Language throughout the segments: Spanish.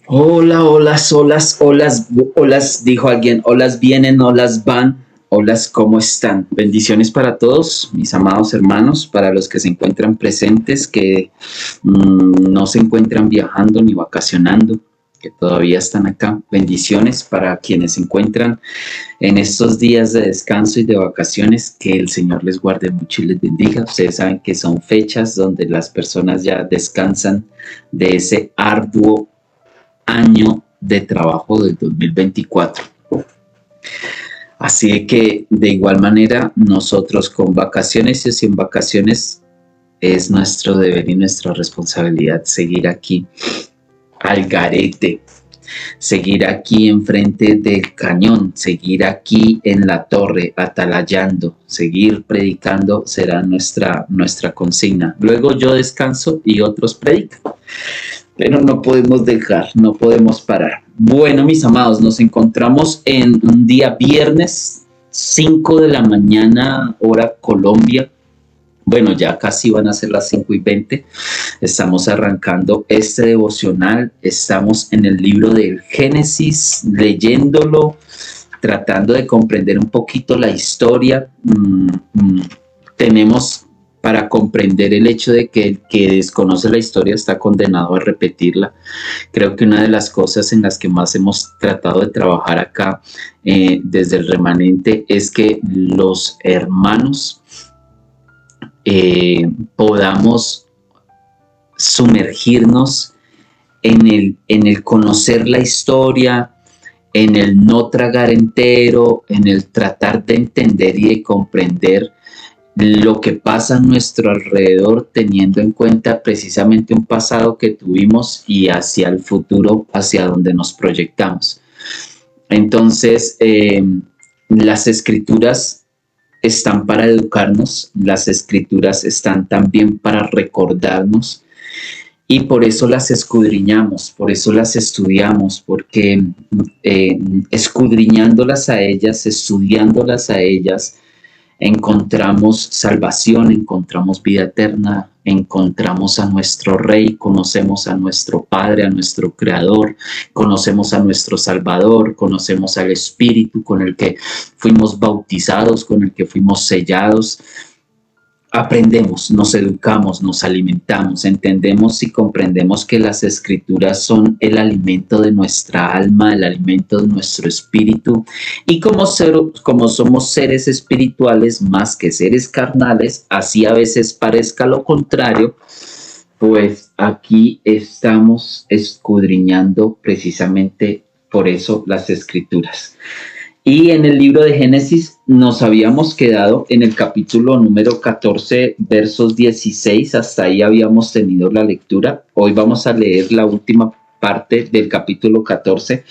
Hola, olas, olas, olas, olas, dijo alguien, olas vienen, olas van, olas, ¿cómo están? Bendiciones para todos, mis amados hermanos, para los que se encuentran presentes, que no se encuentran viajando ni vacacionando, que todavía están acá. Bendiciones para quienes se encuentran en estos días de descanso y de vacaciones, que el Señor les guarde mucho y les bendiga. Ustedes saben que son fechas donde las personas ya descansan de ese arduo año de trabajo del 2024. Así que de igual manera nosotros con vacaciones y sin vacaciones es nuestro deber y nuestra responsabilidad seguir aquí al garete, seguir aquí enfrente del cañón, seguir aquí en la torre atalayando, seguir predicando será nuestra consigna. Luego yo descanso y otros predican. Pero no podemos dejar, no podemos parar. Bueno, mis amados, nos encontramos en un día viernes, 5 de la mañana, hora Colombia. Bueno, ya casi van a ser las 5:20. Estamos arrancando este devocional. Estamos en el libro del Génesis, leyéndolo, tratando de comprender un poquito la historia. Tenemos para comprender el hecho de que el que desconoce la historia está condenado a repetirla. Creo que una de las cosas en las que más hemos tratado de trabajar acá desde el remanente es que los hermanos podamos sumergirnos en el conocer la historia, en el no tragar entero, en el tratar de entender y de comprender lo que pasa a nuestro alrededor, teniendo en cuenta precisamente un pasado que tuvimos y hacia el futuro, hacia donde nos proyectamos. Entonces, las escrituras están para educarnos, las escrituras están también para recordarnos, y por eso las escudriñamos, por eso las estudiamos, porque escudriñándolas a ellas, estudiándolas a ellas, encontramos salvación, encontramos vida eterna, encontramos a nuestro Rey, conocemos a nuestro Padre, a nuestro Creador, conocemos a nuestro Salvador, conocemos al Espíritu con el que fuimos bautizados, con el que fuimos sellados. Aprendemos, nos educamos, nos alimentamos, entendemos y comprendemos que las escrituras son el alimento de nuestra alma, el alimento de nuestro espíritu, y como somos seres espirituales más que seres carnales, así a veces parezca lo contrario, pues aquí estamos escudriñando precisamente por eso las escrituras. Y en el libro de Génesis nos habíamos quedado en el capítulo número 14, versos 16. Hasta ahí habíamos tenido la lectura. Hoy vamos a leer la última parte del capítulo 14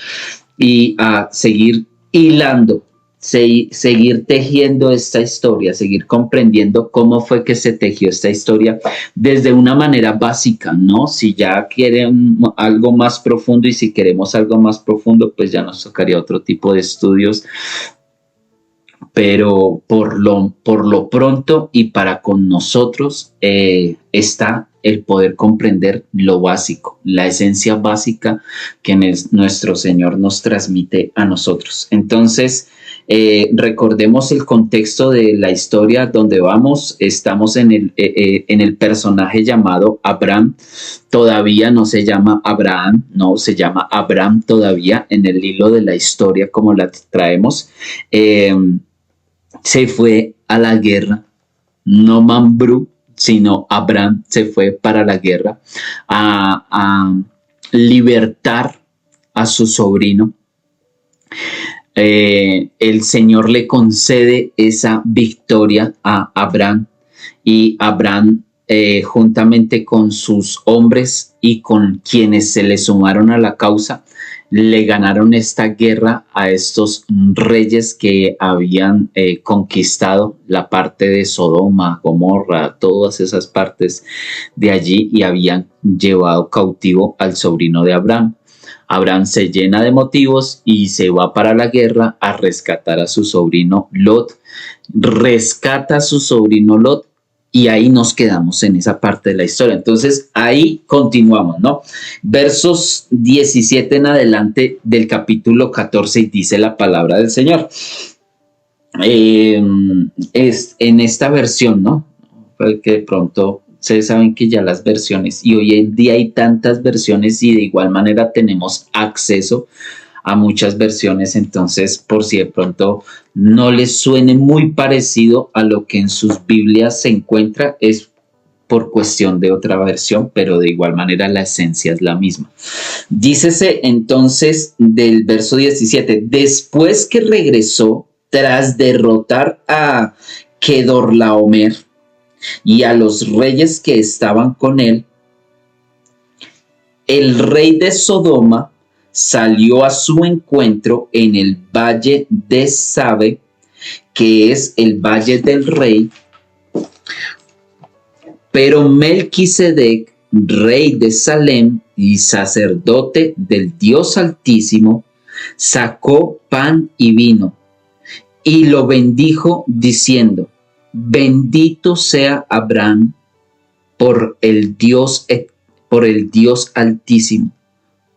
y a seguir hilando, seguir tejiendo esta historia, seguir comprendiendo cómo fue que se tejió esta historia desde una manera básica, ¿no? Si ya quieren algo más profundo y si queremos algo más profundo, pues ya nos tocaría otro tipo de estudios. Pero por lo pronto y para con nosotros está el poder comprender lo básico, la esencia básica que nuestro Señor nos transmite a nosotros. Entonces, recordemos el contexto de la historia donde vamos. Estamos en el personaje llamado Abraham. Todavía no se llama Abraham, no, se llama Abraham todavía en el hilo de la historia como la traemos. Se fue a la guerra, no Mambrú, sino Abraham se fue para la guerra a libertar a su sobrino. El Señor le concede esa victoria a Abraham, y Abraham juntamente con sus hombres y con quienes se le sumaron a la causa, le ganaron esta guerra a estos reyes que habían conquistado la parte de Sodoma, Gomorra, todas esas partes de allí, y habían llevado cautivo al sobrino de Abraham. Abraham se llena de motivos y se va para la guerra a rescatar a su sobrino Lot. Rescata a su sobrino Lot Y ahí nos quedamos en esa parte de la historia. Entonces, ahí continuamos, ¿no? Versos 17 en adelante del capítulo 14 y dice la palabra del Señor. Es en esta versión, ¿no? Porque de pronto ustedes saben que ya las versiones, y hoy en día hay tantas versiones y de igual manera tenemos acceso a muchas versiones, entonces por si de pronto no les suene muy parecido a lo que en sus Biblias se encuentra, es por cuestión de otra versión, pero de igual manera la esencia es la misma. Dícese entonces del verso 17, después que regresó tras derrotar a Kedorlaomer y a los reyes que estaban con él, el rey de Sodoma salió a su encuentro en el valle de Sabe, que es el valle del rey, pero Melquisedec, rey de Salem y sacerdote del Dios Altísimo, sacó pan y vino y lo bendijo diciendo, bendito sea Abraham por el Dios Altísimo,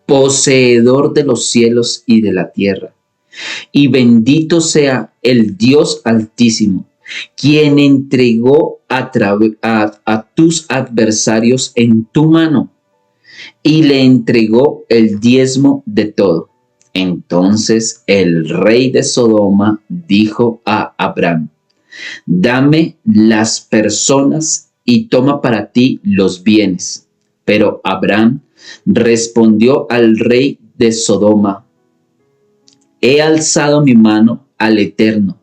poseedor de los cielos y de la tierra. Y bendito sea el Dios Altísimo, quien entregó a tus adversarios en tu mano y le entregó el diezmo de todo. Entonces el rey de Sodoma dijo a Abraham, dame las personas y toma para ti los bienes. Pero Abraham respondió al rey de Sodoma, he alzado mi mano al Eterno,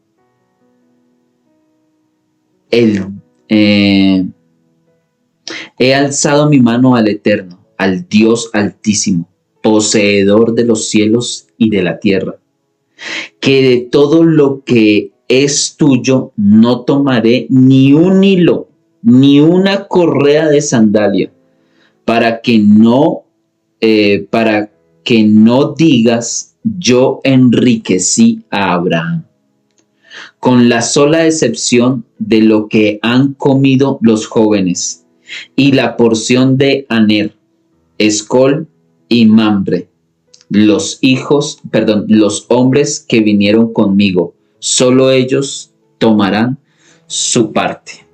he alzado mi mano al Eterno, al Dios Altísimo, poseedor de los cielos y de la tierra, que de todo lo que es tuyo no tomaré ni un hilo, ni una correa de sandalia, para que no digas, yo enriquecí a Abraham, con la sola excepción de lo que han comido los jóvenes, y la porción de Aner, Escol y Mamre, los hombres que vinieron conmigo, solo ellos tomarán su parte.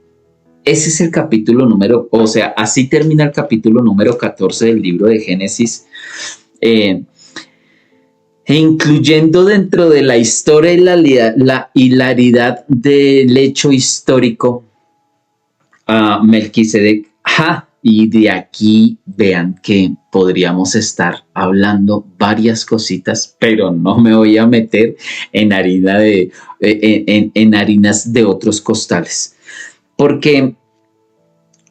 Ese es el capítulo número, o sea, así termina el capítulo número 14 del libro de Génesis, incluyendo dentro de la historia y la hilaridad del hecho histórico a Melquisedec. Y de aquí vean que podríamos estar hablando varias cositas, pero no me voy a meter en harinas de otros costales. Porque,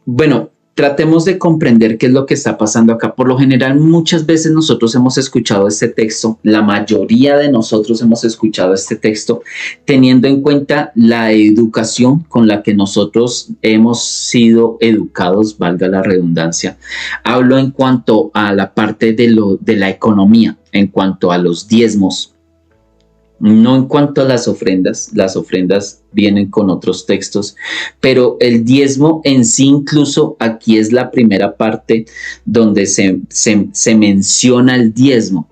bueno, tratemos de comprender qué es lo que está pasando acá. Por lo general, muchas veces nosotros hemos escuchado este texto, la mayoría de nosotros hemos escuchado este texto, teniendo en cuenta la educación con la que nosotros hemos sido educados, valga la redundancia. Hablo en cuanto a la parte de la economía, en cuanto a los diezmos. No en cuanto a las ofrendas vienen con otros textos, pero el diezmo en sí, incluso aquí es la primera parte donde se menciona el diezmo.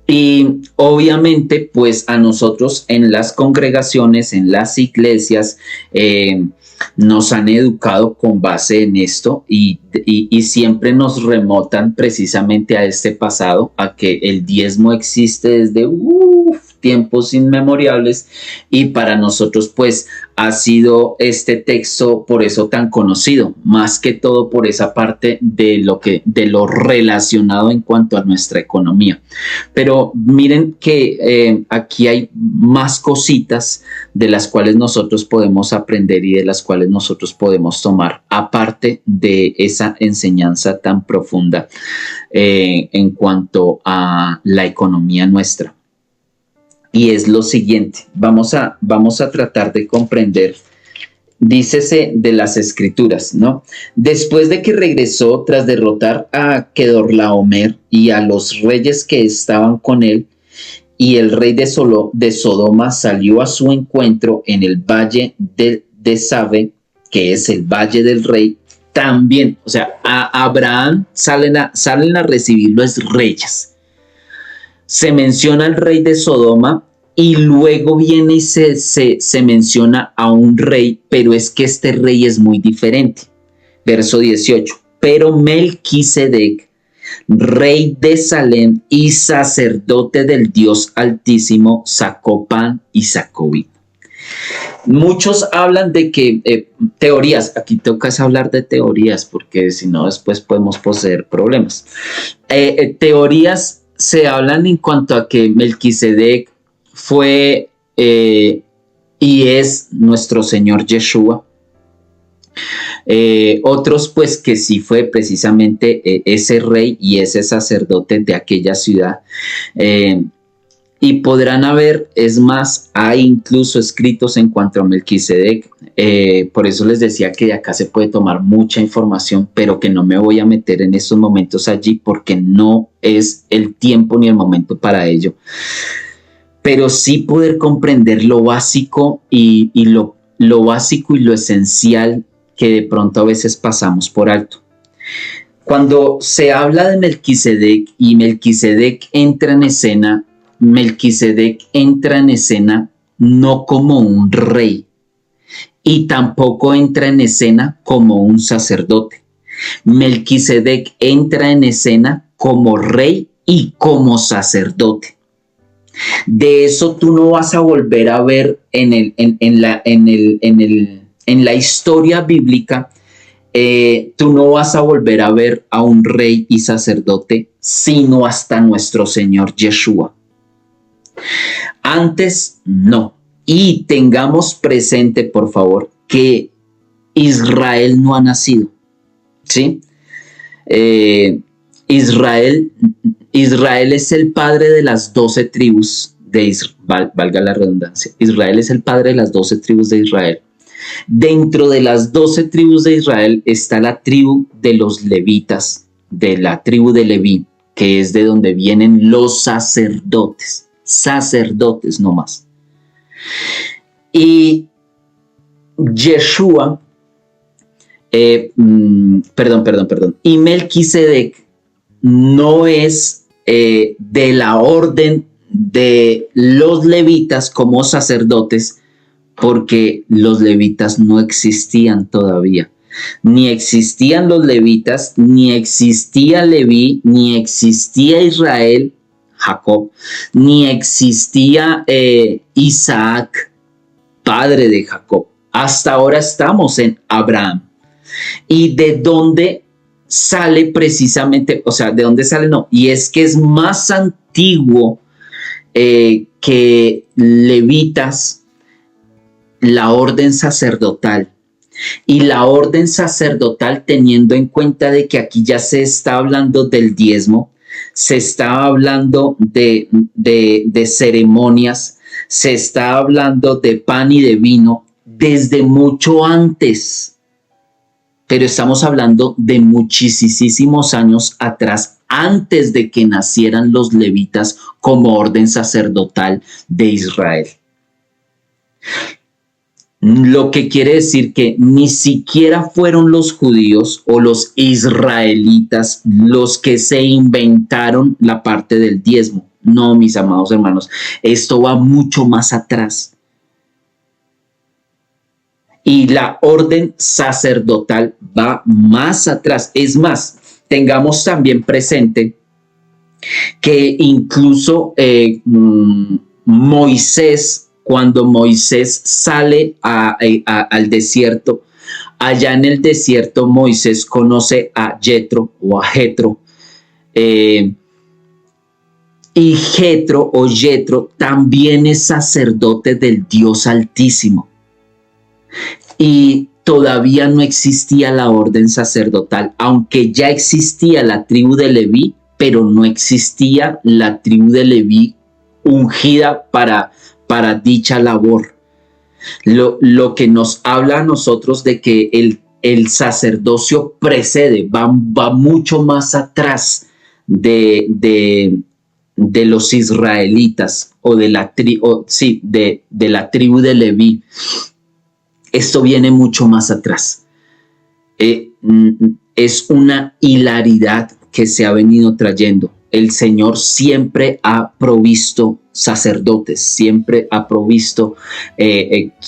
Y obviamente, pues a nosotros en las congregaciones, en las iglesias, nos han educado con base en esto y siempre nos remontan precisamente a este pasado, a que el diezmo existe desde tiempos inmemorables, y para nosotros pues ha sido este texto por eso tan conocido, más que todo por esa parte de lo relacionado en cuanto a nuestra economía. Pero miren que aquí hay más cositas de las cuales nosotros podemos aprender y de las cuales nosotros podemos tomar, aparte de esa enseñanza tan profunda en cuanto a la economía nuestra. Y es lo siguiente, vamos a tratar de comprender, dícese de las escrituras, ¿no? Después de que regresó tras derrotar a Kedorlaomer y a los reyes que estaban con él, y el rey de Sodoma salió a su encuentro en el valle de Sabe, que es el Valle del Rey, también, o sea, a Abraham salen a recibirlo es reyes. Se menciona al rey de Sodoma y luego viene y se menciona a un rey, pero es que este rey es muy diferente. Verso 18. Pero Melquisedec, rey de Salem y sacerdote del Dios Altísimo, sacó pan y sacó vino. Muchos hablan de que teorías, aquí tocas hablar de teorías porque si no después podemos poseer problemas. Teorías se hablan en cuanto a que Melquisedec fue y es nuestro Señor Yeshua. Otros pues que sí fue precisamente ese rey y ese sacerdote de aquella ciudad. Y podrán haber, es más, hay incluso escritos en cuanto a Melquisedec. Por eso les decía que de acá se puede tomar mucha información, pero que no me voy a meter en estos momentos allí porque no es el tiempo ni el momento para ello. Pero sí poder comprender lo básico y lo básico y lo esencial que de pronto a veces pasamos por alto. Cuando se habla de Melquisedec y Melquisedec entra en escena, Melquisedec entra en escena no como un rey y tampoco entra en escena como un sacerdote. Melquisedec entra en escena como rey y como sacerdote. De eso tú no vas a volver a ver en la historia bíblica. Tú no vas a volver a ver a un rey y sacerdote sino hasta nuestro Señor Yeshua. Antes no. Y tengamos presente, por favor, que Israel no ha nacido. ¿Sí? Israel es el padre de las 12 tribus de Israel, valga la redundancia. Israel es el padre de las 12 tribus de Israel. Dentro de las 12 tribus de Israel está la tribu de los levitas, de la tribu de Leví, que es de donde vienen los sacerdotes nomás. Y Yeshua, y Melquisedec no es de la orden de los levitas como sacerdotes, porque los levitas no existían todavía. Ni existían los levitas, ni existía Leví, ni existía Israel, Jacob, ni existía Isaac, padre de Jacob. Hasta ahora estamos en Abraham. ¿Y de dónde sale precisamente? O sea, ¿de dónde sale? No, y es que es más antiguo que levitas, la orden sacerdotal. Y la orden sacerdotal, teniendo en cuenta de que aquí ya se está hablando del diezmo, se está hablando de ceremonias, se está hablando de pan y de vino desde mucho antes. Pero estamos hablando de muchísimos años atrás, antes de que nacieran los levitas como orden sacerdotal de Israel. Lo que quiere decir que ni siquiera fueron los judíos o los israelitas los que se inventaron la parte del diezmo. No, mis amados hermanos, esto va mucho más atrás. Y la orden sacerdotal va más atrás. Es más, tengamos también presente que incluso Moisés, cuando Moisés sale al desierto, allá en el desierto Moisés conoce a Jetro o a Jetro. Y Jetro también es sacerdote del Dios Altísimo. Y todavía no existía la orden sacerdotal, aunque ya existía la tribu de Leví, pero no existía la tribu de Leví ungida para dicha labor. Lo que nos habla a nosotros de que el sacerdocio precede, va mucho más atrás de los israelitas o de la tribu de Leví. Esto viene mucho más atrás. Es una hilaridad que se ha venido trayendo. El Señor siempre ha provisto sacerdotes, siempre ha provisto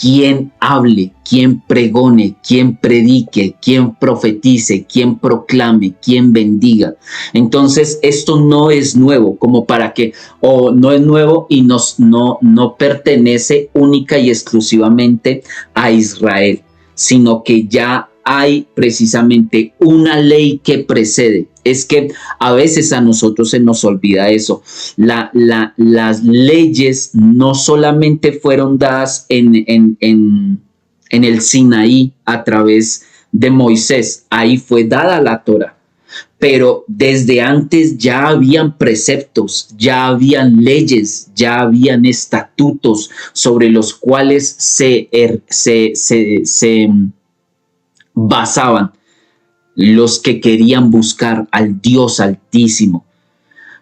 quien hable, quien pregone, quien predique, quien profetice, quien proclame, quien bendiga. Entonces esto no es nuevo, como para que, no es nuevo y no pertenece única y exclusivamente a Israel, sino que ya hay precisamente una ley que precede. Es que a veces a nosotros se nos olvida eso. Las leyes no solamente fueron dadas en el Sinaí a través de Moisés, ahí fue dada la Torá, pero desde antes ya habían preceptos, ya habían leyes, ya habían estatutos sobre los cuales se basaban los que querían buscar al Dios Altísimo.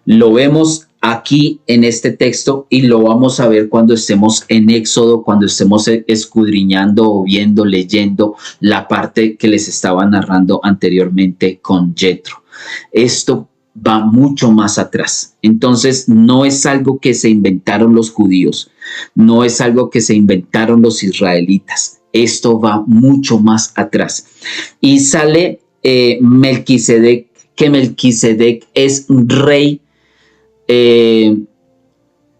Lo vemos aquí en este texto y lo vamos a ver cuando estemos en Éxodo, cuando estemos escudriñando o viendo, leyendo la parte que les estaba narrando anteriormente con Jetro. Esto va mucho más atrás. Entonces no es algo que se inventaron los judíos, no es algo que se inventaron los israelitas. Esto va mucho más atrás. Y sale Melquisedec, que Melquisedec es rey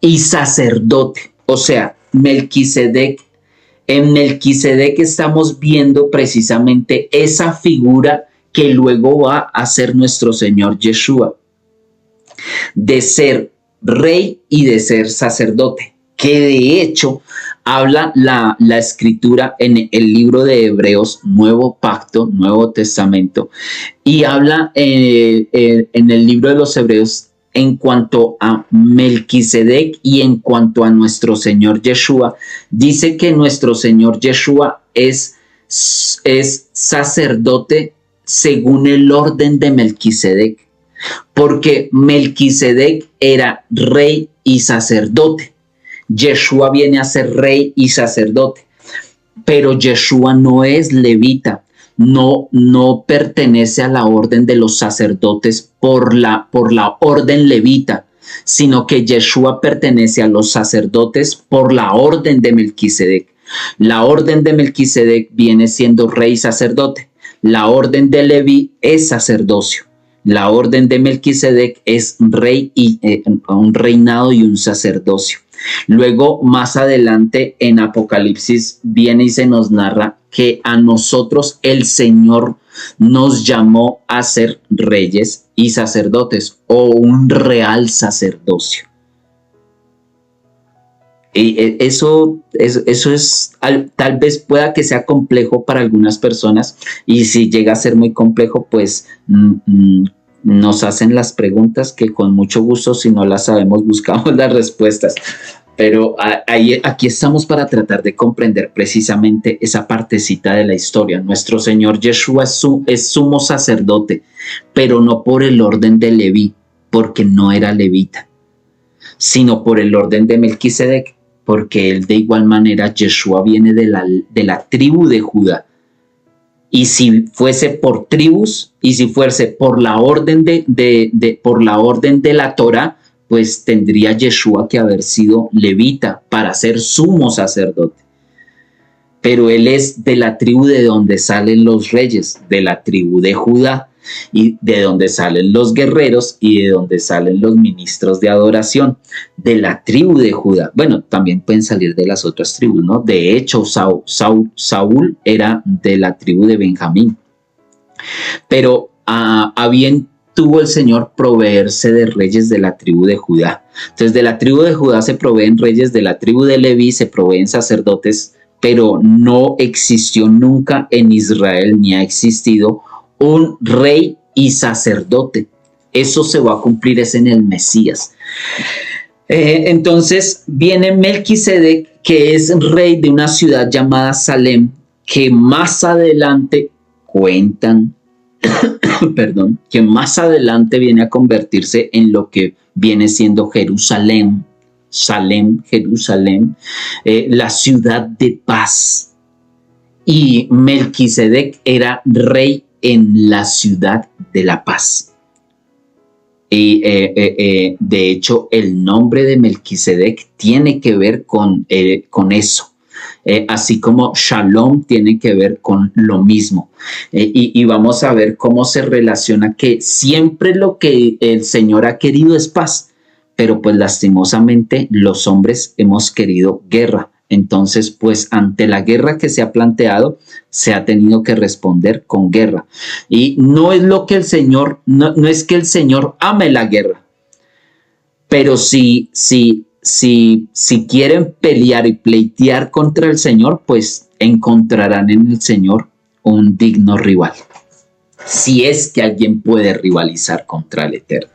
y sacerdote. O sea, en Melquisedec estamos viendo precisamente esa figura que luego va a ser nuestro Señor Yeshua, de ser rey y de ser sacerdote, que de hecho habla la escritura en el libro de Hebreos, Nuevo Pacto, Nuevo Testamento, y habla en el libro de los Hebreos en cuanto a Melquisedec y en cuanto a nuestro Señor Yeshua. Dice que nuestro Señor Yeshua es sacerdote según el orden de Melquisedec, porque Melquisedec era rey y sacerdote. Yeshua viene a ser rey y sacerdote, pero Yeshua no es levita, no pertenece a la orden de los sacerdotes por la orden levita, sino que Yeshua pertenece a los sacerdotes por la orden de Melquisedec. La orden de Melquisedec viene siendo rey y sacerdote. La orden de Leví es sacerdocio. La orden de Melquisedec es rey y un reinado y un sacerdocio. Luego, más adelante en Apocalipsis viene y se nos narra que a nosotros el Señor nos llamó a ser reyes y sacerdotes, o un real sacerdocio. Y eso es, tal vez pueda que sea complejo para algunas personas, y si llega a ser muy complejo, pues nos hacen las preguntas que con mucho gusto, si no las sabemos, buscamos las respuestas. Pero aquí estamos para tratar de comprender precisamente esa partecita de la historia. Nuestro Señor Yeshua es sumo sacerdote, pero no por el orden de Leví, porque no era levita, sino por el orden de Melquisedec, porque él de igual manera, Yeshua viene de la tribu de Judá. Y si fuese por tribus, y si fuese por la orden por la orden de la Torá, pues tendría Yeshua que haber sido levita para ser sumo sacerdote. Pero él es de la tribu de donde salen los reyes, de la tribu de Judá, y de donde salen los guerreros y de donde salen los ministros de adoración, de la tribu de Judá. Bueno, también pueden salir de las otras tribus, ¿no? De hecho, Saúl era de la tribu de Benjamín. Pero bien tuvo el Señor proveerse de reyes de la tribu de Judá. Entonces, de la tribu de Judá se proveen reyes, de la tribu de Leví se proveen sacerdotes, pero no existió nunca en Israel, ni ha existido un rey y sacerdote. Eso se va a cumplir es en el Mesías. Entonces viene Melquisedec, que es rey de una ciudad llamada Salem, que más adelante cuentan, que más adelante viene a convertirse en lo que viene siendo Jerusalén, Jerusalén, la ciudad de paz. Y Melquisedec era rey en la ciudad de la paz. Y de hecho, el nombre de Melquisedec tiene que ver con eso. Así como Shalom tiene que ver con lo mismo. Y vamos a ver cómo se relaciona que siempre lo que el Señor ha querido es paz, pero pues lastimosamente los hombres hemos querido guerra. Entonces, pues ante la guerra que se ha planteado, se ha tenido que responder con guerra. Y no es lo que el Señor, no es que el Señor ame la guerra, pero si quieren pelear y pleitear contra el Señor, pues encontrarán en el Señor un digno rival. Si es que alguien puede rivalizar contra el Eterno.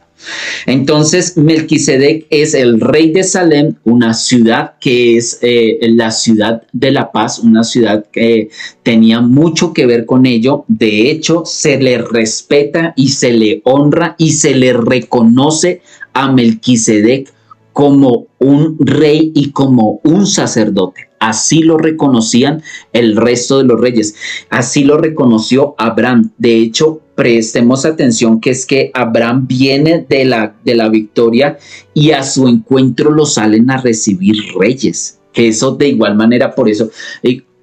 Entonces, Melquisedec es el rey de Salem, una ciudad que es la ciudad de la paz, una ciudad que tenía mucho que ver con ello. De hecho, se le respeta y se le honra y se le reconoce a Melquisedec como un rey y como un sacerdote. Así lo reconocían el resto de los reyes. Así lo reconoció Abraham. De hecho, prestemos atención que es que Abraham viene de la victoria y a su encuentro lo salen a recibir reyes. Que eso de igual manera, por eso,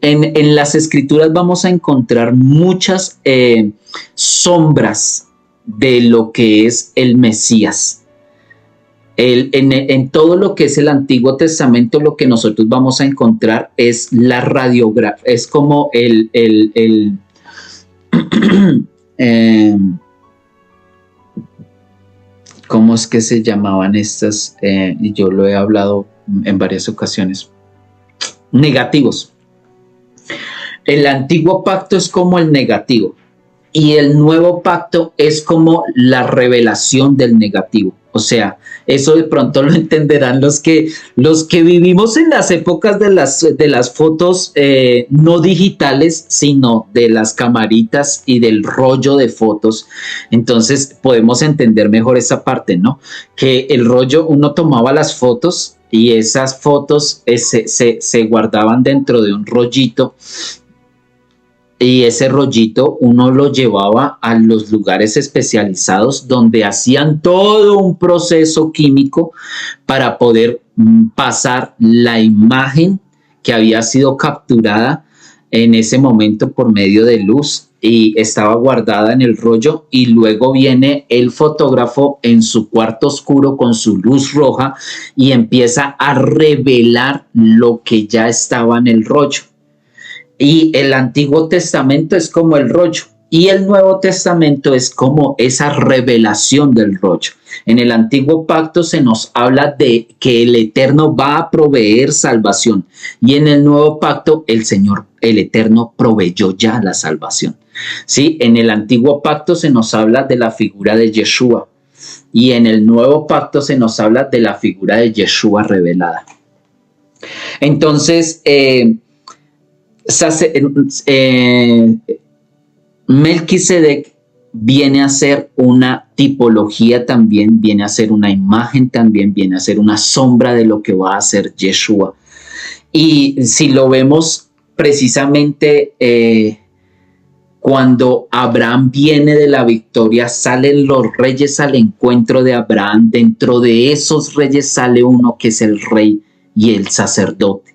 en las escrituras vamos a encontrar muchas sombras de lo que es el Mesías. En todo lo que es el Antiguo Testamento, lo que nosotros vamos a encontrar es la radiografía, es como ¿cómo es que se llamaban estas? Y yo lo he hablado en varias ocasiones. Negativos. El antiguo pacto es como el negativo y el nuevo pacto es como la revelación del negativo. O sea, eso de pronto lo entenderán los que vivimos en las épocas de las fotos no digitales, sino de las camaritas y del rollo de fotos. Entonces podemos entender mejor esa parte, ¿no? Que el rollo, uno tomaba las fotos y esas fotos se guardaban dentro de un rollito. Y ese rollito uno lo llevaba a los lugares especializados donde hacían todo un proceso químico para poder pasar la imagen que había sido capturada en ese momento por medio de luz y estaba guardada en el rollo, y luego viene el fotógrafo en su cuarto oscuro con su luz roja y empieza a revelar lo que ya estaba en el rollo. Y el Antiguo Testamento es como el rollo y el Nuevo Testamento es como esa revelación del rollo. En el Antiguo Pacto se nos habla de que el Eterno va a proveer salvación, y en el Nuevo Pacto el Señor, el Eterno, proveyó ya la salvación. ¿Sí? En el Antiguo Pacto se nos habla de la figura de Yeshua, y en el Nuevo Pacto se nos habla de la figura de Yeshua revelada. Entonces, Melquisedec viene a ser una tipología también, viene a ser una imagen también, viene a ser una sombra de lo que va a ser Yeshua. Y si lo vemos precisamente cuando Abraham viene de la victoria, salen los reyes al encuentro de Abraham. Dentro de esos reyes sale uno que es el rey y el sacerdote,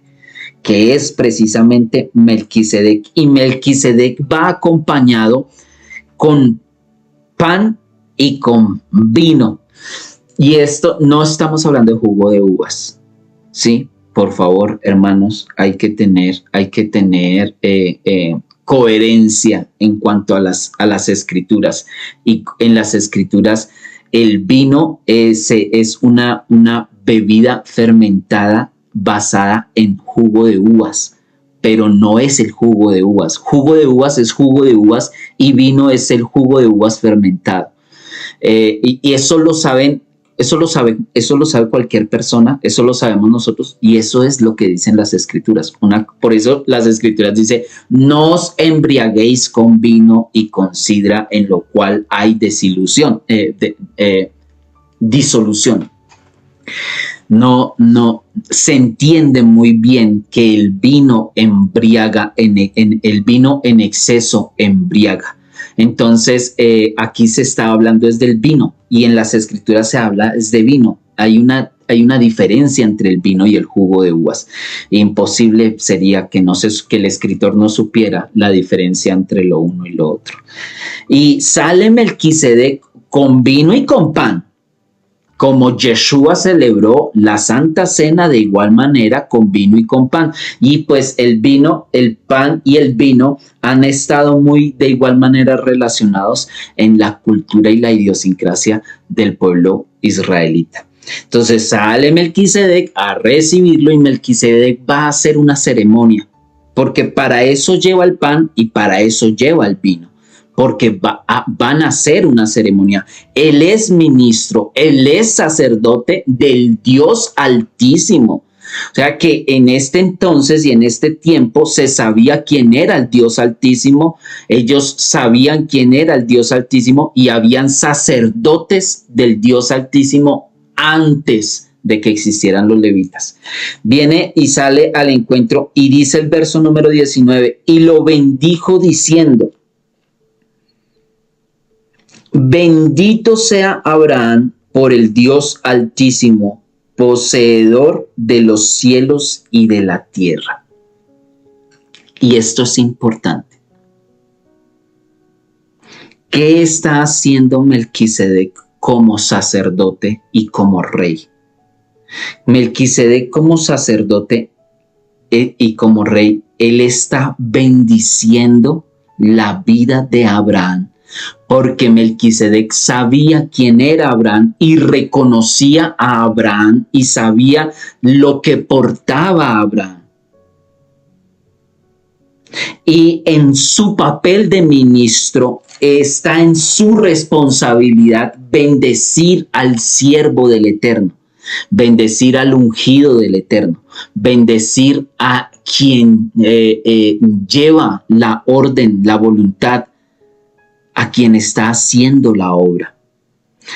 que es precisamente Melquisedec. Y Melquisedec va acompañado con pan y con vino. Y esto no estamos hablando de jugo de uvas, ¿sí? Por favor, hermanos, hay que tener coherencia en cuanto a las escrituras. Y en las escrituras el vino es una bebida fermentada basada en jugo de uvas, pero no es el jugo de uvas. Jugo de uvas es jugo de uvas y vino es el jugo de uvas fermentado. Y eso lo saben, eso lo sabe cualquier persona, eso lo sabemos nosotros, y eso es lo que dicen las escrituras. Por eso las escrituras dicen: no os embriaguéis con vino y con sidra, en lo cual hay disolución. no se entiende muy bien que el vino embriaga, el vino en exceso embriaga. Entonces, aquí se está hablando es del vino y en las escrituras se habla es de vino. Hay una diferencia entre el vino y el jugo de uvas. Imposible sería que, que el escritor no supiera la diferencia entre lo uno y lo otro. Y sale Melquisedec con vino y con pan. Como Yeshua celebró la Santa Cena de igual manera con vino y con pan. Y pues el vino, el pan y el vino han estado muy de igual manera relacionados en la cultura y la idiosincrasia del pueblo israelita. Entonces sale Melquisedec a recibirlo y Melquisedec va a hacer una ceremonia, porque para eso lleva el pan y para eso lleva el vino. Porque van a hacer una ceremonia. Él es ministro, él es sacerdote del Dios Altísimo. O sea que en este entonces y en este tiempo se sabía quién era el Dios Altísimo, ellos sabían quién era el Dios Altísimo y habían sacerdotes del Dios Altísimo antes de que existieran los levitas. Viene y sale al encuentro y dice el verso número 19, y lo bendijo diciendo: bendito sea Abraham por el Dios Altísimo, poseedor de los cielos y de la tierra. Y esto es importante. ¿Qué está haciendo Melquisedec como sacerdote y como rey? Melquisedec como sacerdote y como rey, él está bendiciendo la vida de Abraham, porque Melquisedec sabía quién era Abraham y reconocía a Abraham y sabía lo que portaba a Abraham. Y en su papel de ministro está en su responsabilidad bendecir al siervo del Eterno, bendecir al ungido del Eterno, bendecir a quien lleva la orden, la voluntad, a quien está haciendo la obra.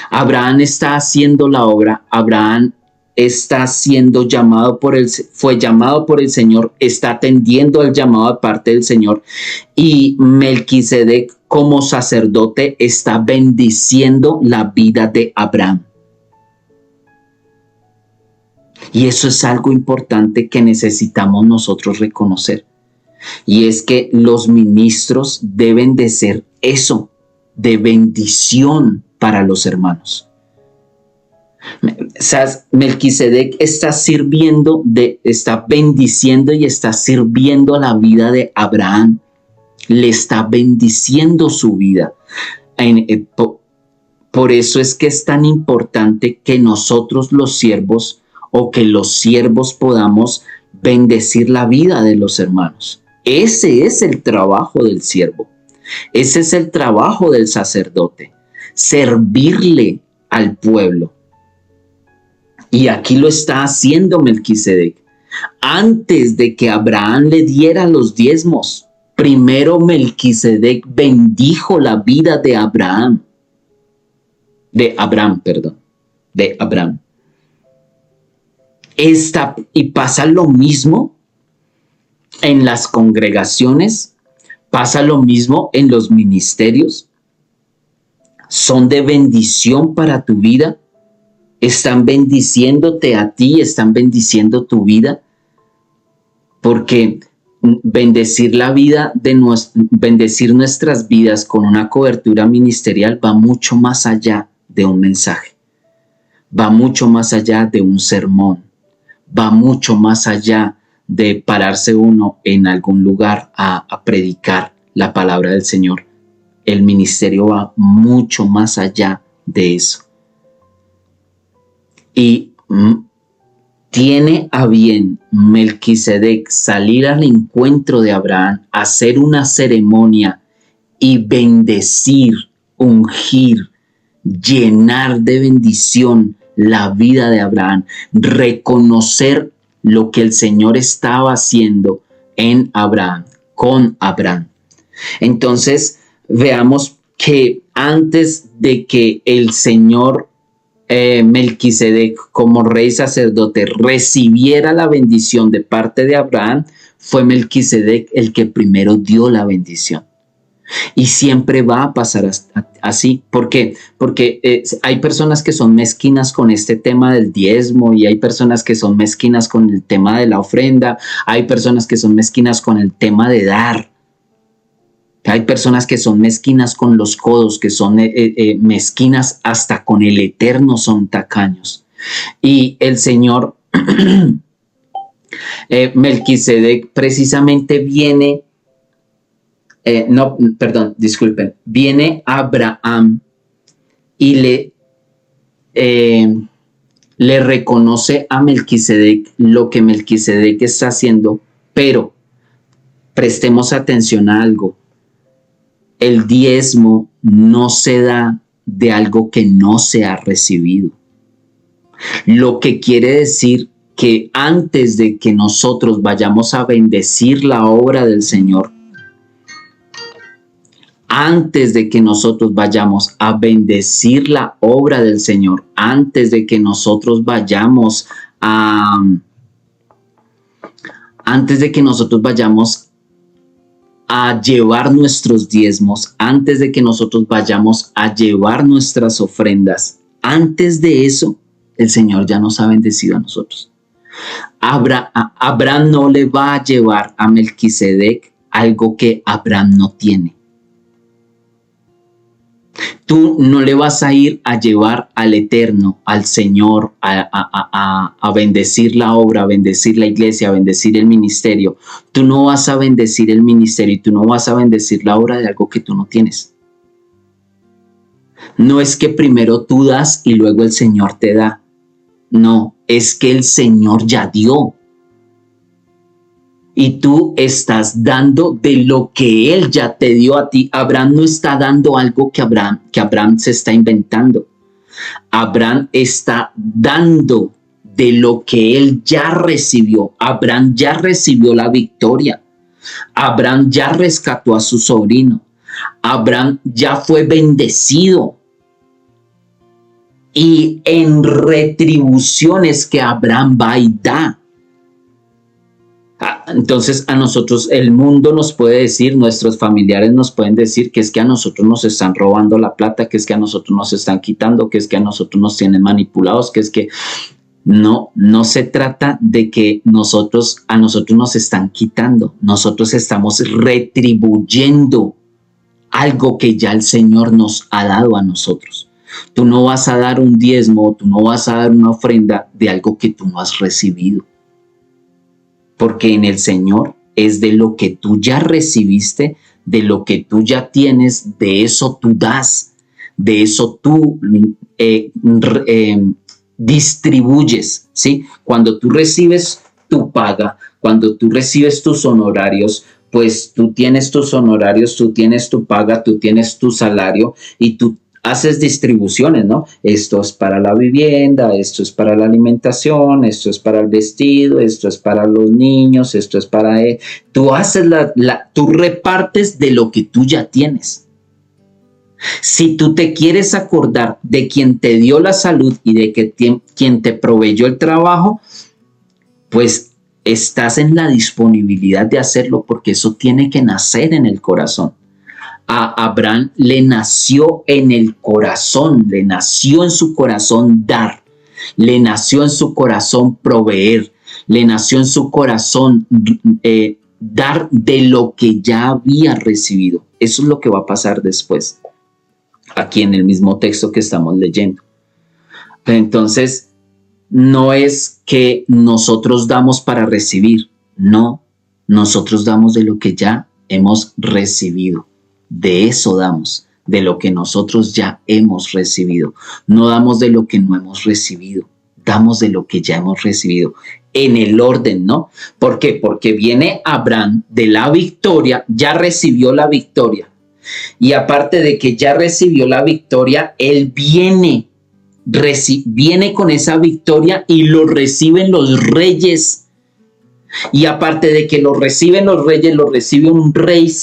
Abraham está haciendo la obra, Abraham está siendo llamado fue llamado por el Señor, está atendiendo al llamado de parte del Señor, y Melquisedec como sacerdote está bendiciendo la vida de Abraham. Y eso es algo importante que necesitamos nosotros reconocer. Y es que los ministros deben de ser eso, de bendición para los hermanos. Melquisedec está está bendiciendo y está sirviendo a la vida de Abraham. Le está bendiciendo su vida. Por eso es que es tan importante que nosotros los siervos o que los siervos podamos bendecir la vida de los hermanos. Ese es el trabajo del siervo. Ese es el trabajo del sacerdote. Servirle al pueblo. Y aquí lo está haciendo Melquisedec. Antes de que Abraham le diera los diezmos, primero Melquisedec bendijo la vida de Abraham. De Abraham. Y pasa lo mismo en las congregaciones, pasa lo mismo en los ministerios. Son de bendición para tu vida. Están bendiciéndote a ti, están bendiciendo tu vida, porque bendecir la vida bendecir nuestras vidas con una cobertura ministerial va mucho más allá de un mensaje, va mucho más allá de un sermón, va mucho más allá de pararse uno en algún lugar a predicar la palabra del Señor. El ministerio va mucho más allá de eso. Y tiene a bien Melquisedec salir al encuentro de Abraham, hacer una ceremonia y bendecir, ungir, llenar de bendición la vida de Abraham, reconocer lo que el Señor estaba haciendo en Abraham, con Abraham. Entonces, veamos que antes de que el Señor Melquisedec como rey sacerdote recibiera la bendición de parte de Abraham, fue Melquisedec el que primero dio la bendición. Y siempre va a pasar así. ¿Por qué? Porque hay personas que son mezquinas con este tema del diezmo, y hay personas que son mezquinas con el tema de la ofrenda, hay personas que son mezquinas con el tema de dar. Hay personas que son mezquinas con los codos, que son mezquinas hasta con el Eterno, son tacaños. Y el Señor, Melquisedec, precisamente viene, viene Abraham y le reconoce a Melquisedec lo que Melquisedec está haciendo, pero prestemos atención a algo. El diezmo no se da de algo que no se ha recibido. Lo que quiere decir que antes de que nosotros vayamos a bendecir la obra del Señor, antes de que nosotros vayamos a bendecir la obra del Señor, antes de que nosotros vayamos a llevar nuestros diezmos, antes de que nosotros vayamos a llevar nuestras ofrendas, antes de eso, el Señor ya nos ha bendecido a nosotros. Abraham no le va a llevar a Melquisedec algo que Abraham no tiene. Tú no le vas a ir a llevar al Eterno, al Señor, a bendecir la obra, a bendecir la iglesia, a bendecir el ministerio. Tú no vas a bendecir el ministerio y tú no vas a bendecir la obra de algo que tú no tienes. No es que primero tú das y luego el Señor te da. No, es que el Señor ya dio. Y tú estás dando de lo que Él ya te dio a ti. Abraham no está dando algo que Abraham se está inventando. Abraham está dando de lo que Él ya recibió. Abraham ya recibió la victoria. Abraham ya rescató a su sobrino. Abraham ya fue bendecido. Y en retribuciones que Abraham va y da. Entonces a nosotros el mundo nos puede decir, nuestros familiares nos pueden decir que es que a nosotros nos están robando la plata, que es que a nosotros nos están quitando, que es que a nosotros nos tienen manipulados, que es que no se trata de que a nosotros nos están quitando. Nosotros estamos retribuyendo algo que ya el Señor nos ha dado a nosotros. Tú no vas a dar un diezmo, tú no vas a dar una ofrenda de algo que tú no has recibido. Porque en el Señor es de lo que tú ya recibiste, de lo que tú ya tienes, de eso tú das, de eso tú distribuyes, ¿sí? Cuando tú recibes tu paga, cuando tú recibes tus honorarios, pues tú tienes tus honorarios, tú tienes tu paga, tú tienes tu salario y tú haces distribuciones, ¿no? Esto es para la vivienda, esto es para la alimentación, esto es para el vestido, esto es para los niños, esto es para él. Tú haces tú repartes de lo que tú ya tienes. Si tú te quieres acordar de quien te dio la salud y de quien te proveyó el trabajo, pues estás en la disponibilidad de hacerlo porque eso tiene que nacer en el corazón. A Abraham le nació en el corazón, le nació en su corazón dar, le nació en su corazón proveer, le nació en su corazón dar de lo que ya había recibido. Eso es lo que va a pasar después, aquí en el mismo texto que estamos leyendo. Entonces, no es que nosotros damos para recibir, no, nosotros damos de lo que ya hemos recibido. De eso damos, de lo que nosotros ya hemos recibido. No damos de lo que no hemos recibido, damos de lo que ya hemos recibido. En el orden, ¿no? ¿Por qué? Porque viene Abraham de la victoria, ya recibió la victoria. Y aparte de que ya recibió la victoria, él viene con esa victoria y lo reciben los reyes. Y aparte de que lo reciben los reyes, lo recibe un rey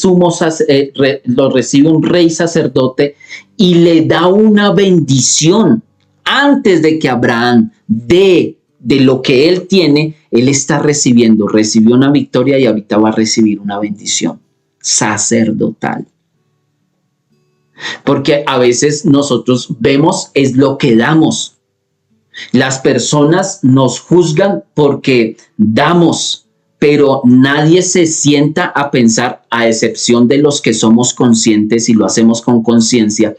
lo recibe un rey sacerdote y le da una bendición antes de que Abraham de lo que él tiene, él está recibió una victoria y ahorita va a recibir una bendición sacerdotal. Porque a veces nosotros vemos es lo que damos. Las personas nos juzgan porque damos, pero nadie se sienta a pensar, a excepción de los que somos conscientes y lo hacemos con conciencia.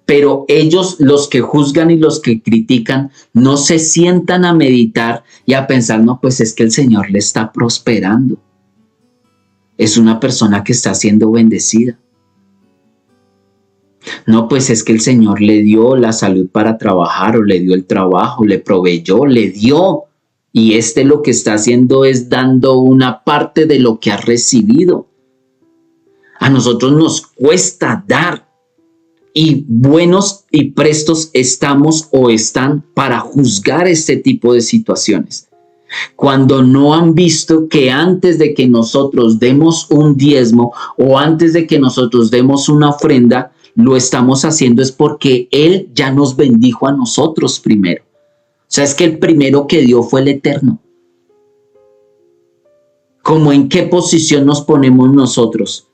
Pero ellos, los que juzgan y los que critican, no se sientan a meditar y a pensar, no, pues es que el Señor le está prosperando. Es una persona que está siendo bendecida. No, pues es que el Señor le dio la salud para trabajar o le dio el trabajo, le proveyó, le dio. Y lo que está haciendo es dando una parte de lo que ha recibido. A nosotros nos cuesta dar. Y buenos y prestos estamos o están para juzgar este tipo de situaciones. Cuando no han visto que antes de que nosotros demos un diezmo o antes de que nosotros demos una ofrenda, lo estamos haciendo es porque Él ya nos bendijo a nosotros primero. O sea, es que el primero que dio fue el Eterno. ¿Cómo en qué posición nos ponemos nosotros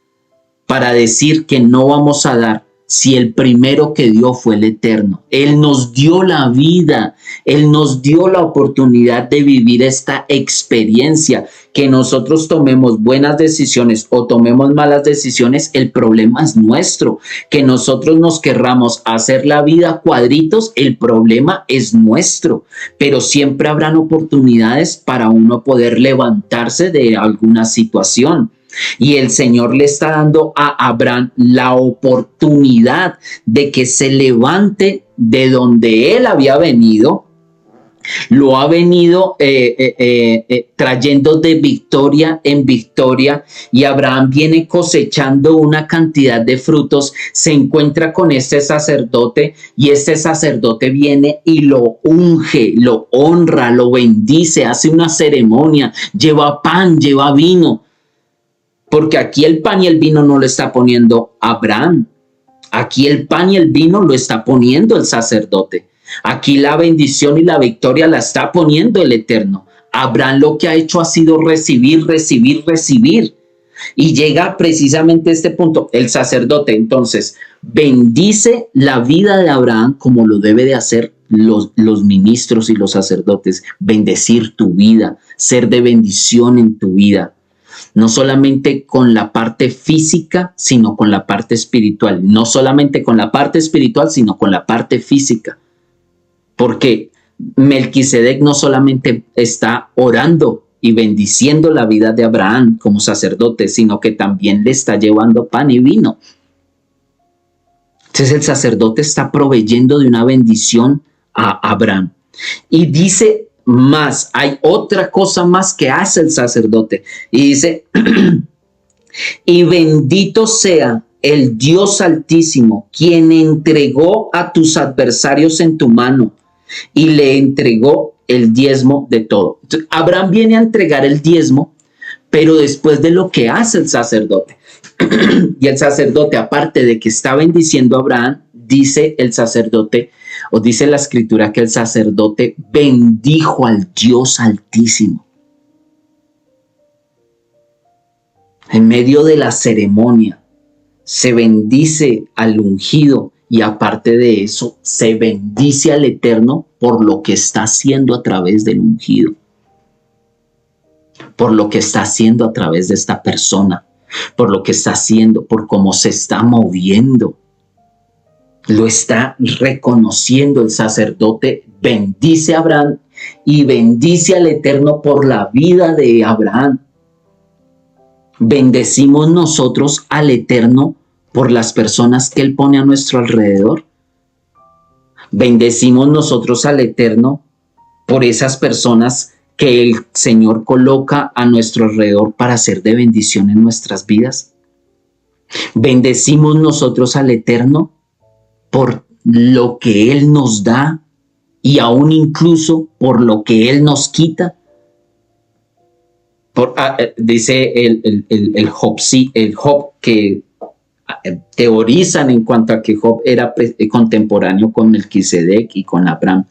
para decir que no vamos a dar si el primero que dio fue el Eterno? Él nos dio la vida, Él nos dio la oportunidad de vivir esta experiencia. Que nosotros tomemos buenas decisiones o tomemos malas decisiones, el problema es nuestro. Que nosotros nos querramos hacer la vida cuadritos, el problema es nuestro. Pero siempre habrán oportunidades para uno poder levantarse de alguna situación. Y el Señor le está dando a Abraham la oportunidad de que se levante de donde él había venido. Lo ha venido trayendo de victoria en victoria, y Abraham viene cosechando una cantidad de frutos. Se encuentra con este sacerdote y este sacerdote viene y lo unge, lo honra, lo bendice, hace una ceremonia, lleva pan, lleva vino. Porque aquí el pan y el vino no lo está poniendo Abraham. Aquí el pan y el vino lo está poniendo el sacerdote. Aquí la bendición y la victoria la está poniendo el Eterno. Abraham lo que ha hecho ha sido recibir, recibir, recibir. Y llega precisamente a este punto. El sacerdote entonces bendice la vida de Abraham como lo debe de hacer los ministros y los sacerdotes. Bendecir tu vida, ser de bendición en tu vida. No solamente con la parte física, sino con la parte espiritual. No solamente con la parte espiritual, sino con la parte física. Porque Melquisedec no solamente está orando y bendiciendo la vida de Abraham como sacerdote, sino que también le está llevando pan y vino. Entonces el sacerdote está proveyendo de una bendición a Abraham. Y dice más, hay otra cosa más que hace el sacerdote. Y dice, y bendito sea el Dios Altísimo, quien entregó a tus adversarios en tu mano y le entregó el diezmo de todo. Entonces, Abraham viene a entregar el diezmo, pero después de lo que hace el sacerdote. Y el sacerdote, aparte de que está bendiciendo a Abraham, dice el sacerdote, o dice la escritura, que el sacerdote bendijo al Dios Altísimo. En medio de la ceremonia se bendice al ungido, y aparte de eso se bendice al Eterno por lo que está haciendo a través del ungido, por lo que está haciendo a través de esta persona, por lo que está haciendo, por cómo se está moviendo. Lo está reconociendo el sacerdote, bendice a Abraham y bendice al Eterno por la vida de Abraham. Bendecimos nosotros al Eterno por las personas que Él pone a nuestro alrededor. Bendecimos nosotros al Eterno por esas personas que el Señor coloca a nuestro alrededor para ser de bendición en nuestras vidas. Bendecimos nosotros al Eterno por lo que Él nos da y aún incluso por lo que Él nos quita. Dice el Job que teorizan en cuanto a que Job era contemporáneo con Melquisedec y con Abraham.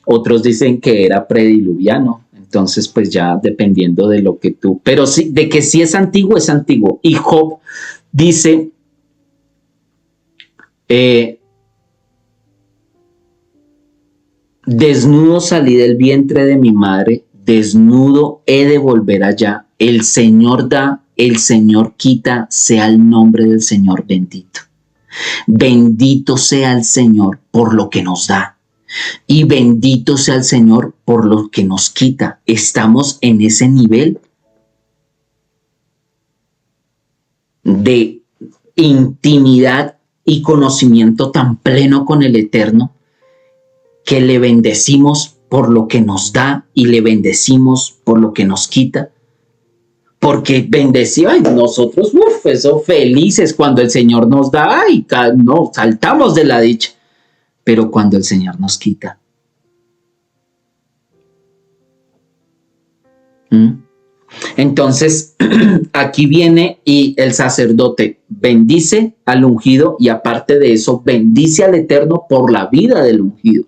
Otros dicen que era prediluviano. Entonces, pues ya dependiendo de lo que tú... Pero sí, de que sí es antiguo, es antiguo. Y Job dice... desnudo salí del vientre de mi madre, desnudo he de volver allá. El Señor da, el Señor quita, sea el nombre del Señor bendito. Bendito sea el Señor por lo que nos da. Y bendito sea el Señor por lo que nos quita. Estamos en ese nivel de intimidad y conocimiento tan pleno con el Eterno que le bendecimos por lo que nos da y le bendecimos por lo que nos quita. Porque bendecía, nosotros, eso felices cuando el Señor nos da, y no, saltamos de la dicha. Pero cuando el Señor nos quita. Entonces, aquí viene y el sacerdote bendice al ungido y aparte de eso, bendice al Eterno por la vida del ungido.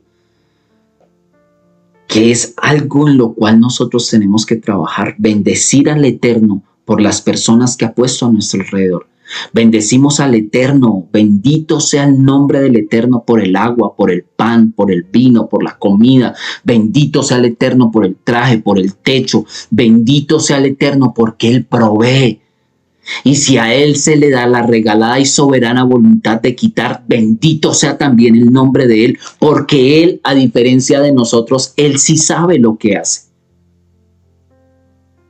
Que es algo en lo cual nosotros tenemos que trabajar, bendecir al Eterno por las personas que ha puesto a nuestro alrededor. Bendecimos al Eterno, bendito sea el nombre del Eterno por el agua, por el pan, por el vino, por la comida. Bendito sea el Eterno por el traje, por el techo. Bendito sea el Eterno porque Él provee. Y si a Él se le da la regalada y soberana voluntad de quitar, bendito sea también el nombre de Él, porque Él, a diferencia de nosotros, Él sí sabe lo que hace.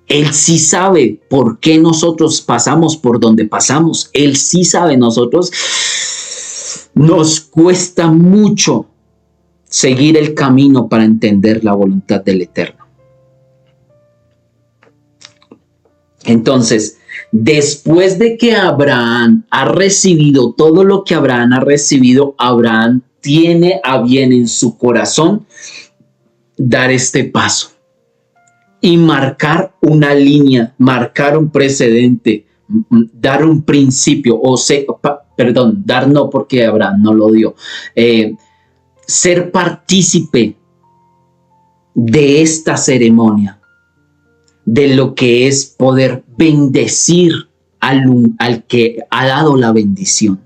Él sí sabe por qué nosotros pasamos por donde pasamos. Él sí sabe. Nosotros nos cuesta mucho seguir el camino para entender la voluntad del Eterno. Entonces, después de que Abraham ha recibido todo lo que Abraham ha recibido, Abraham tiene a bien en su corazón dar este paso y marcar una línea, marcar un precedente, dar un principio, dar no porque Abraham no lo dio, ser partícipe de esta ceremonia, de lo que es poder bendecir al que ha dado la bendición.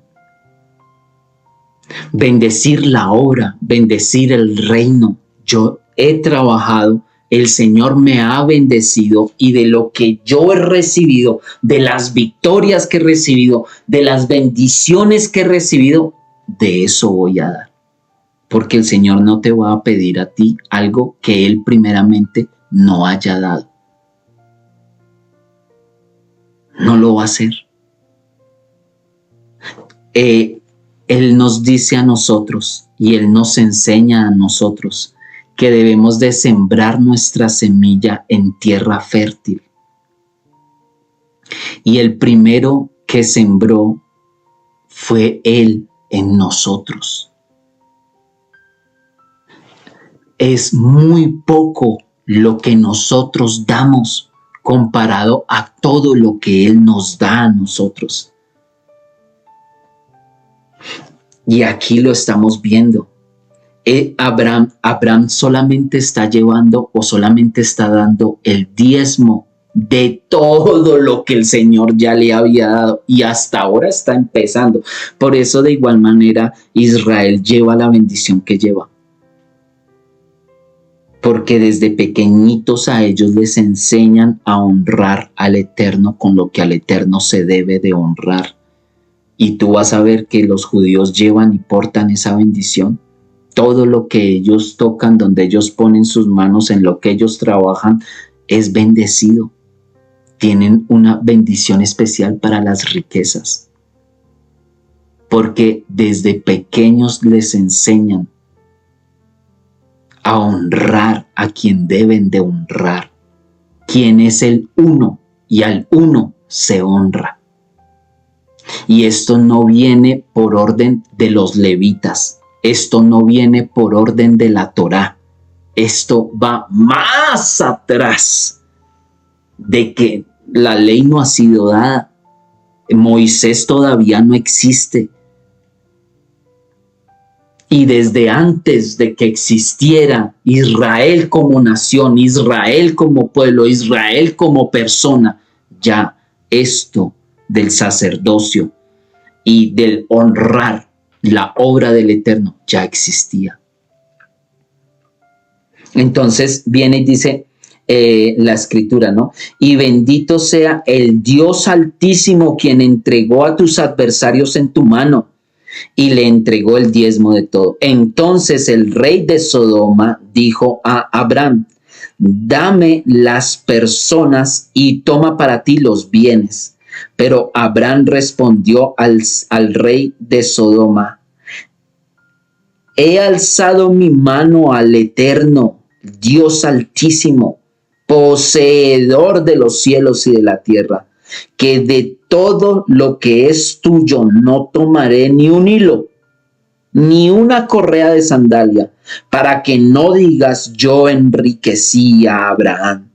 Bendecir la obra, bendecir el reino. Yo he trabajado, el Señor me ha bendecido y de lo que yo he recibido, de las victorias que he recibido, de las bendiciones que he recibido, de eso voy a dar. Porque el Señor no te va a pedir a ti algo que Él primeramente no haya dado. No lo va a hacer. Él nos dice a nosotros y Él nos enseña a nosotros que debemos de sembrar nuestra semilla en tierra fértil. Y el primero que sembró fue Él en nosotros. Es muy poco lo que nosotros damos comparado a todo lo que Él nos da a nosotros. Y aquí lo estamos viendo. Abraham solamente está llevando o solamente está dando el diezmo de todo lo que el Señor ya le había dado y hasta ahora está empezando. Por eso de igual manera Israel lleva la bendición que lleva. Porque desde pequeñitos a ellos les enseñan a honrar al Eterno con lo que al Eterno se debe de honrar. Y tú vas a ver que los judíos llevan y portan esa bendición. Todo lo que ellos tocan, donde ellos ponen sus manos, en lo que ellos trabajan, es bendecido. Tienen una bendición especial para las riquezas. Porque desde pequeños les enseñan a honrar a quien deben de honrar, quien es el uno, y al uno se honra. Y esto no viene por orden de los levitas, esto no viene por orden de la Torá, esto va más atrás de que la ley no ha sido dada. Moisés todavía no existe. Y desde antes de que existiera Israel como nación, Israel como pueblo, Israel como persona, ya esto del sacerdocio y del honrar la obra del Eterno ya existía. Entonces viene y dice la escritura, ¿no? Y bendito sea el Dios Altísimo, quien entregó a tus adversarios en tu mano y le entregó el diezmo de todo. Entonces el rey de Sodoma dijo a Abraham: dame las personas y toma para ti los bienes. Pero Abraham respondió al rey de Sodoma: he alzado mi mano al Eterno, Dios Altísimo, poseedor de los cielos y de la tierra, que de todo lo que es tuyo no tomaré ni un hilo, ni una correa de sandalia, para que no digas: yo enriquecí a Abraham,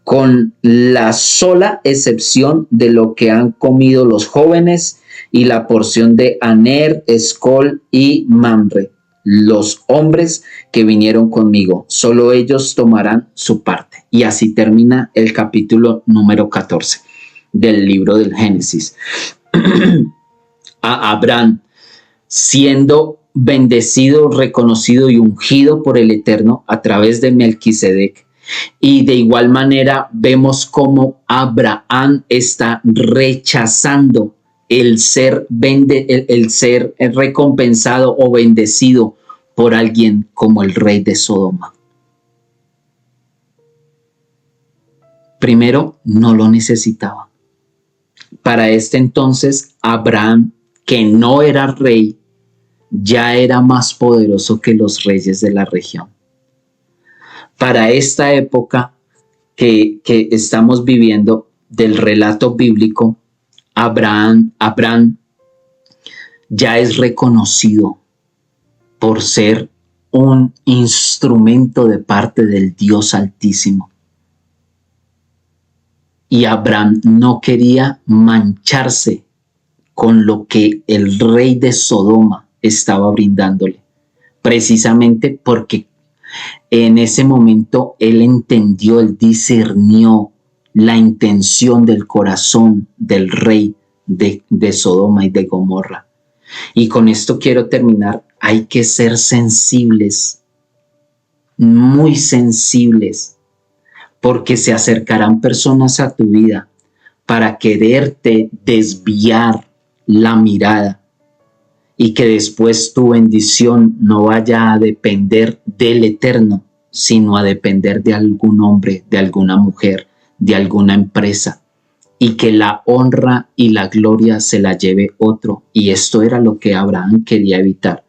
con la sola excepción de lo que han comido los jóvenes y la porción de Aner, Escol y Mamre, los hombres que vinieron conmigo, solo ellos tomarán su parte. Y así termina el capítulo número 14 del libro del Génesis. A Abraham, siendo bendecido, reconocido y ungido por el Eterno a través de Melquisedec. Y de igual manera vemos cómo Abraham está rechazando el ser recompensado o bendecido por alguien como el rey de Sodoma. Primero, no lo necesitaba. Para este entonces, Abraham, que no era rey, ya era más poderoso que los reyes de la región. Para esta época que estamos viviendo del relato bíblico, Abraham ya es reconocido por ser un instrumento de parte del Dios Altísimo. Y Abraham no quería mancharse con lo que el rey de Sodoma estaba brindándole, precisamente porque en ese momento él entendió, él discernió la intención del corazón del rey de Sodoma y de Gomorra. Y con esto quiero terminar. Hay que ser sensibles, muy sensibles, porque se acercarán personas a tu vida para quererte desviar la mirada y que después tu bendición no vaya a depender del Eterno, sino a depender de algún hombre, de alguna mujer, de alguna empresa, y que la honra y la gloria se la lleve otro. Y esto era lo que Abraham quería evitar.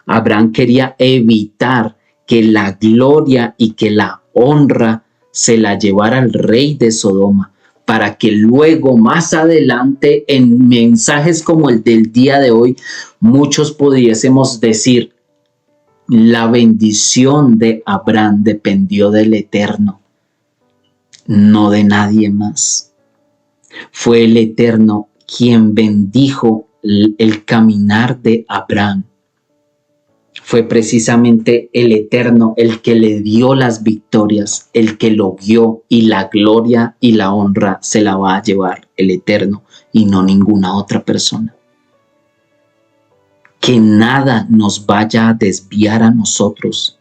Abraham quería evitar que la gloria y que la honra se la llevara al rey de Sodoma, para que luego más adelante en mensajes como el del día de hoy muchos pudiésemos decir: la bendición de Abraham dependió del Eterno, no de nadie más. Fue el Eterno quien bendijo el caminar de Abraham. Fue precisamente el Eterno el que le dio las victorias, el que lo guió, y la gloria y la honra se la va a llevar el Eterno y no ninguna otra persona. Que nada nos vaya a desviar a nosotros,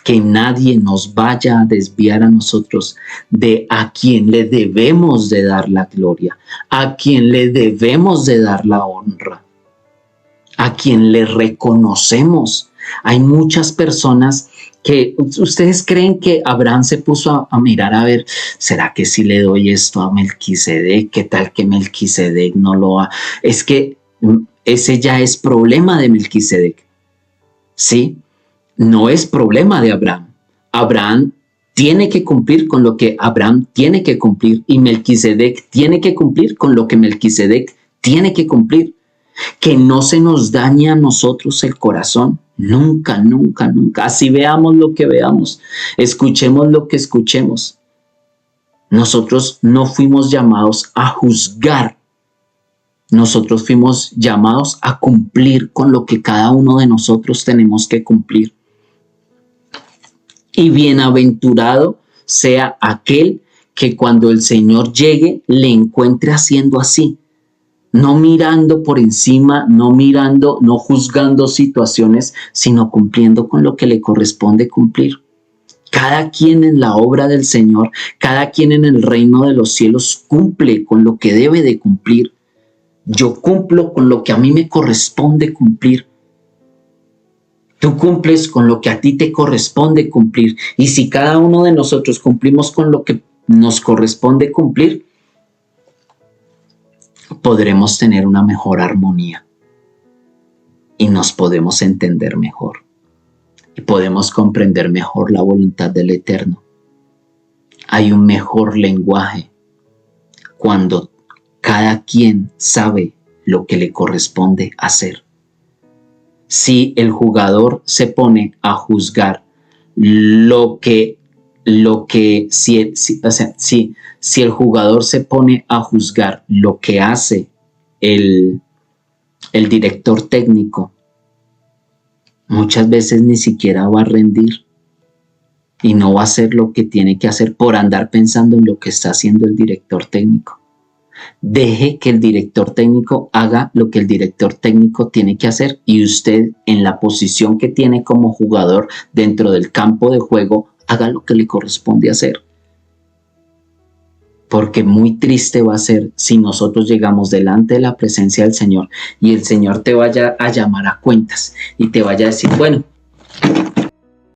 que nadie nos vaya a desviar a nosotros de a quien le debemos de dar la gloria, a quien le debemos de dar la honra, a quien le reconocemos. Hay muchas personas que ustedes creen que Abraham se puso a mirar a ver: ¿será que si le doy esto a Melquisedec? ¿Qué tal que Melquisedec no lo ha? Es que ese ya es problema de Melquisedec, ¿sí? No es problema de Abraham. Abraham tiene que cumplir con lo que Abraham tiene que cumplir, y Melquisedec tiene que cumplir con lo que Melquisedec tiene que cumplir. Que no se nos dañe a nosotros el corazón, nunca, nunca, nunca. Así veamos lo que veamos, escuchemos lo que escuchemos. Nosotros no fuimos llamados a juzgar Nosotros fuimos llamados a cumplir con lo que cada uno de nosotros tenemos que cumplir. Y bienaventurado sea aquel que cuando el Señor llegue le encuentre haciendo así, no mirando por encima, no juzgando situaciones, sino cumpliendo con lo que le corresponde cumplir. Cada quien en la obra del Señor, cada quien en el reino de los cielos cumple con lo que debe de cumplir. Yo cumplo con lo que a mí me corresponde cumplir. Tú cumples con lo que a ti te corresponde cumplir. Y si cada uno de nosotros cumplimos con lo que nos corresponde cumplir, podremos tener una mejor armonía y nos podemos entender mejor y podemos comprender mejor la voluntad del Eterno. Hay un mejor lenguaje cuando cada quien sabe lo que le corresponde hacer. Si el jugador se pone a juzgar si el jugador se pone a juzgar lo que hace el director técnico, muchas veces ni siquiera va a rendir y no va a hacer lo que tiene que hacer por andar pensando en lo que está haciendo el director técnico. Deje que el director técnico haga lo que el director técnico tiene que hacer y usted, en la posición que tiene como jugador dentro del campo de juego, haga lo que le corresponde hacer. Porque muy triste va a ser si nosotros llegamos delante de la presencia del Señor y el Señor te vaya a llamar a cuentas y te vaya a decir, bueno,